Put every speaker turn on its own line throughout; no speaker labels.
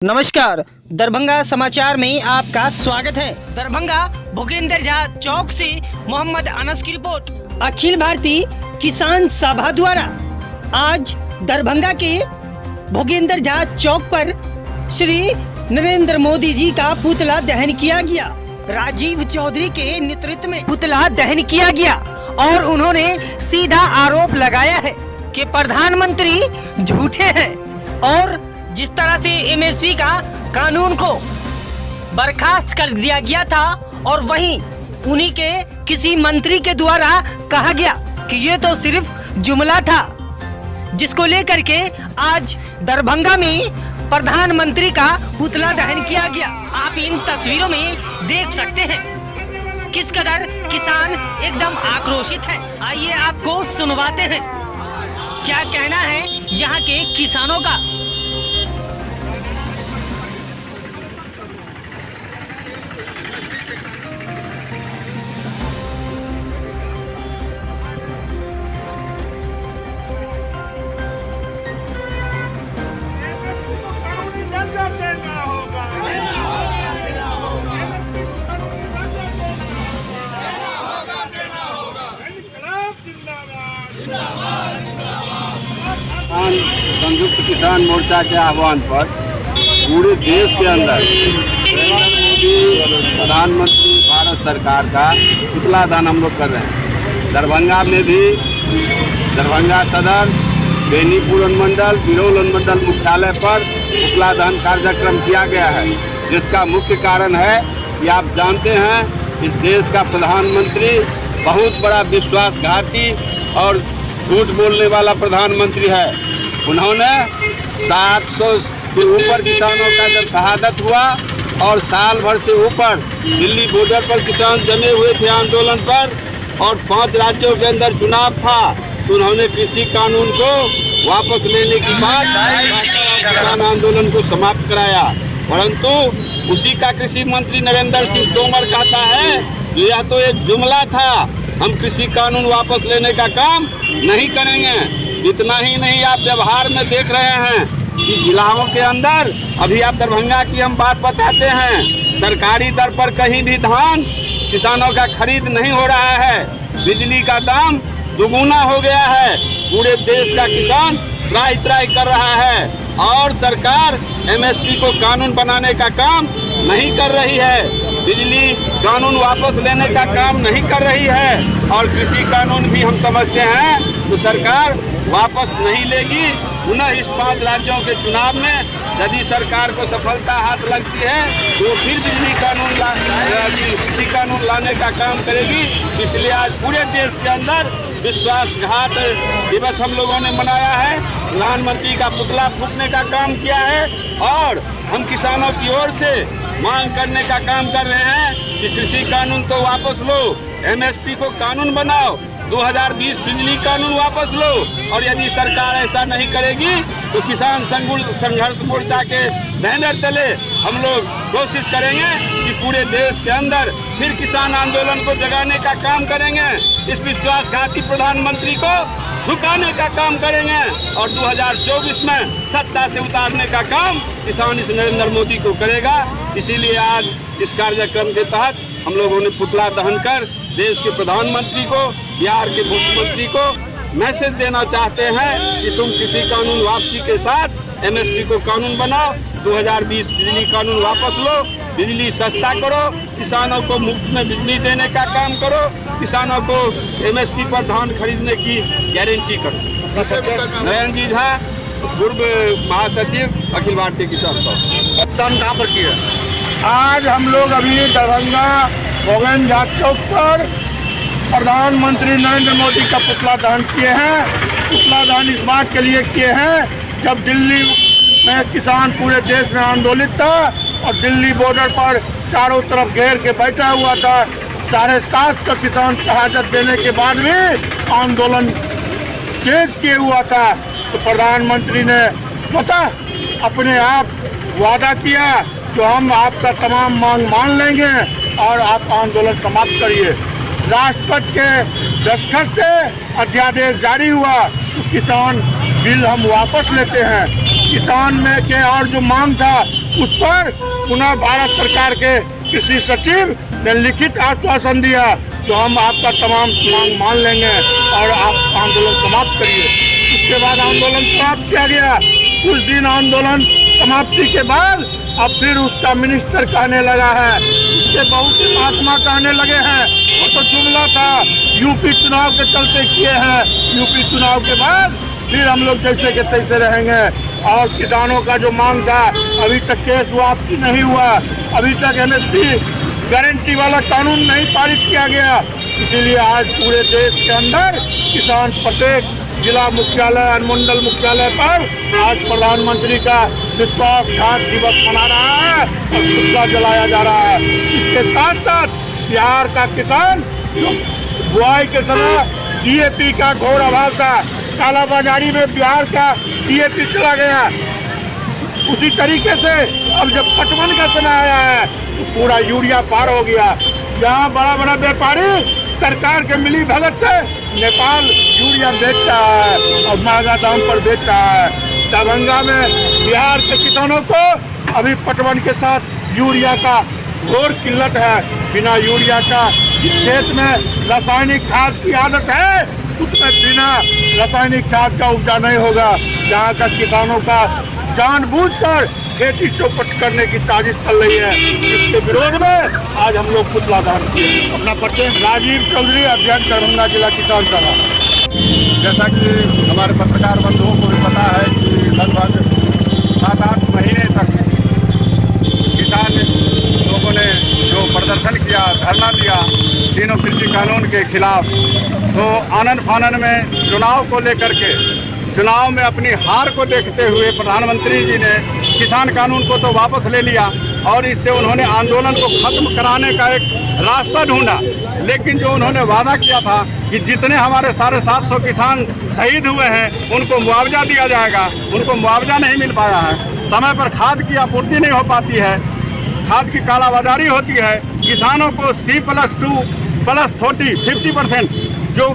नमस्कार, दरभंगा समाचार में आपका स्वागत है। दरभंगा भूपेंद्र झा चौक से मोहम्मद अनस की रिपोर्ट। अखिल भारतीय किसान सभा द्वारा आज दरभंगा के भूपेंद्र झा चौक पर श्री नरेंद्र मोदी जी का पुतला दहन किया गया। राजीव चौधरी के नेतृत्व में पुतला दहन किया गया और उन्होंने सीधा आरोप लगाया है कि प्रधानमंत्री झूठे हैं और जिस तरह से एमएसपी का कानून को बर्खास्त कर दिया गया था और वहीं उन्हीं के किसी मंत्री के द्वारा कहा गया कि ये तो सिर्फ जुमला था, जिसको लेकर के आज दरभंगा में प्रधानमंत्री का पुतला दहन किया गया। आप इन तस्वीरों में देख सकते हैं किस कदर किसान एकदम आक्रोशित है। आइए आपको सुनवाते हैं क्या कहना है यहाँ के किसानों का।
संयुक्त किसान मोर्चा के आह्वान पर पूरे देश के अंदर नरेंद्र मोदी प्रधानमंत्री भारत सरकार का पुतला दहन हम लोग कर रहे हैं। दरभंगा में भी दरभंगा सदर, बेनीपुर अनुमंडल, बिरौल अनुमंडल मुख्यालय पर पुतला दहन कार्यक्रम किया गया है, जिसका मुख्य कारण है कि आप जानते हैं इस देश का प्रधानमंत्री बहुत बड़ा विश्वासघाती और झूठ बोलने वाला प्रधानमंत्री है। उन्होंने 700 से ऊपर किसानों का जब शहादत हुआ और साल भर से ऊपर दिल्ली बॉर्डर पर किसान जमे हुए थे आंदोलन पर और 5 राज्यों के अंदर चुनाव था, तो उन्होंने कृषि कानून को वापस लेने की बात किसान आंदोलन को समाप्त कराया। परंतु उसी का कृषि मंत्री नरेंद्र सिंह तोमर कहता है कि यह तो एक जुमला था, हम कृषि कानून वापस लेने का काम नहीं करेंगे। इतना ही नहीं, आप व्यवहार में देख रहे हैं कि जिलाओं के अंदर अभी आप दरभंगा की हम बात बताते हैं, सरकारी दर पर कहीं भी धान किसानों का खरीद नहीं हो रहा है, बिजली का दाम दुगुना हो गया है, पूरे देश का किसान त्राही त्राही कर रहा है और सरकार एमएसपी को कानून बनाने का काम नहीं कर रही है, बिजली कानून वापस लेने का काम नहीं कर रही है और कृषि कानून भी हम समझते हैं तो सरकार वापस नहीं लेगी। पुनः इस 5 राज्यों के चुनाव में यदि सरकार को सफलता हाथ लगती है तो फिर बिजली कानून कृषि कानून लाने का काम करेगी। इसलिए आज पूरे देश के अंदर विश्वासघात दिवस हम लोगों ने मनाया है, प्रधानमंत्री का पुतला फूंकने का काम किया है और हम किसानों की ओर से मांग करने का काम कर रहे हैं कि कृषि कानून तो वापस लो, एमएसपी को कानून बनाओ, 2020 बिजली कानून वापस लो और यदि सरकार ऐसा नहीं करेगी तो किसान संघर्ष मोर्चा के बैनर तले हम लोग कोशिश करेंगे कि पूरे देश के अंदर फिर किसान आंदोलन को जगाने का काम करेंगे, इस विश्वासघाती प्रधानमंत्री को झुकाने का काम करेंगे और 2024 में सत्ता से उतारने का काम किसान इस नरेंद्र मोदी को करेगा। इसीलिए आज इस कार्यक्रम के तहत हम लोगों ने पुतला दहन कर देश के प्रधानमंत्री को, बिहार के मुख्यमंत्री को मैसेज देना चाहते हैं कि तुम कृषि कानून वापसी के साथ एमएसपी को कानून बनाओ, 2020 बिजली कानून वापस लो, बिजली सस्ता करो, किसानों को मुफ्त में बिजली देने का काम करो, किसानों को एमएसपी पर धान खरीदने की गारंटी करो। नरेंद्र जी झा, पूर्व महासचिव अखिल भारतीय किसान सभा।
मतदान कहाँ पर किया?
आज हम लोग अभी दरभंगा भूपेंद्र झा चौक पर प्रधानमंत्री नरेंद्र मोदी का पुतला दहन किए हैं। पुतला दहन इस बात के लिए किए हैं, जब दिल्ली में किसान पूरे देश में आंदोलित था और दिल्ली बॉर्डर पर चारों तरफ घेर के बैठा हुआ था, 750 किसान शहादत देने के बाद भी आंदोलन तेज किए हुआ था, तो प्रधानमंत्री ने स्वतः अपने आप वादा किया जो हम आपका तमाम मांग मान लेंगे और आप आंदोलन समाप्त करिए। राष्ट्रपति के दस्तखत से अध्यादेश जारी हुआ तो किसान बिल हम वापस लेते हैं। किसान में के और जो मांग था उस पर पुनः भारत सरकार के कृषि सचिव ने लिखित आश्वासन दिया तो हम आपका तमाम मांग मान लेंगे और आप आंदोलन समाप्त करिए। उसके बाद आंदोलन समाप्त किया गया। कुछ दिन आंदोलन समाप्ति के बाद अब फिर उसका मिनिस्टर कहने लगा है, उसके बहुत से महात्मा कहने लगे हैं वो तो जुमला था, यूपी चुनाव के चलते किए हैं, यूपी चुनाव के बाद फिर हम लोग जैसे के तैसे रहेंगे। और किसानों का जो मांग था अभी तक केस वापसी नहीं हुआ, अभी तक एमएसपी गारंटी वाला कानून नहीं पारित किया गया। इसीलिए आज पूरे देश के अंदर किसान प्रत्येक जिला मुख्यालय अनुमंडल मुख्यालय पर आज प्रधानमंत्री का विश्वासघात दिवस मना रहा है और पुतला जलाया जा रहा है। इसके साथ साथ बिहार का किसान जो बुआई के समय डीएपी का घोर अभाव था, कालाबाजारी में बिहार का डीएपी चला गया, उसी तरीके से अब जब पटवन का समय आया है तो पूरा यूरिया पार हो गया। यहाँ बड़ा बड़ा व्यापारी सरकार के मिली भगत से नेपाल यूरिया बेच रहा है और महंगा दाम पर बेच रहा है। दरभंगा में बिहार के किसानों को अभी पटवन के साथ यूरिया का घोर किल्लत है। बिना यूरिया का जिस खेत में रासायनिक खाद की आदत है उसमें बिना रासायनिक खाद का उपजा नहीं होगा। यहाँ का किसानों का जानबूझकर खेती चौपट करने की साजिश चल रही है, इसके विरोध में आज हम लोग पुतला दहन किए। अपना परिचय राजीव चौधरी, अध्यक्ष दरभंगा जिला किसान सभा।
जैसा कि हमारे पत्रकार बंधुओं को भी पता है कि लगभग 7-8 महीने तक किसान लोगों ने जो प्रदर्शन किया, धरना दिया तीनों कृषि कानून के खिलाफ, तो आनन फानन में चुनाव को लेकर के चुनाव में अपनी हार को देखते हुए प्रधानमंत्री जी ने किसान कानून को तो वापस ले लिया और इससे उन्होंने आंदोलन को खत्म कराने का एक रास्ता ढूंढा। लेकिन जो उन्होंने वादा किया था कि जितने हमारे 750 किसान शहीद हुए हैं उनको मुआवजा दिया जाएगा, उनको मुआवजा नहीं मिल पाया है। समय पर खाद की आपूर्ति नहीं हो पाती है, खाद की कालाबाजारी होती है। किसानों को C+2 + 50% जो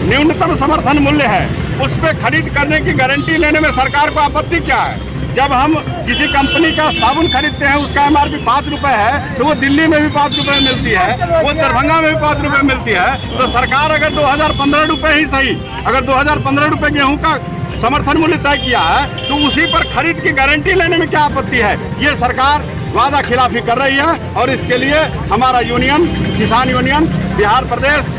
न्यूनतम समर्थन मूल्य है उस पर खरीद करने की गारंटी लेने में सरकार को आपत्ति क्या है? जब हम किसी कंपनी का साबुन खरीदते हैं उसका MRP 5 रुपए है तो वो दिल्ली में भी 5 रुपए मिलती है, वो दरभंगा में भी 5 रुपए मिलती है। तो सरकार अगर 2015 रुपए ही सही, अगर 2015 रुपए गेहूं का समर्थन मूल्य तय किया है तो उसी पर खरीद की गारंटी लेने में क्या आपत्ति है? ये सरकार वादा खिलाफी कर रही है और इसके लिए हमारा यूनियन, किसान यूनियन बिहार प्रदेश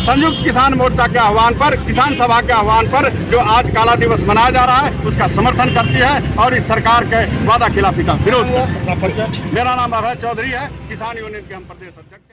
संयुक्त किसान मोर्चा के आह्वान पर, किसान सभा के आह्वान पर जो आज काला दिवस मनाया जा रहा है उसका समर्थन करती है और इस सरकार के वादा खिलाफी का विरोध करती है। मेरा नाम अभय चौधरी है, किसान यूनियन के हम प्रदेश अध्यक्ष।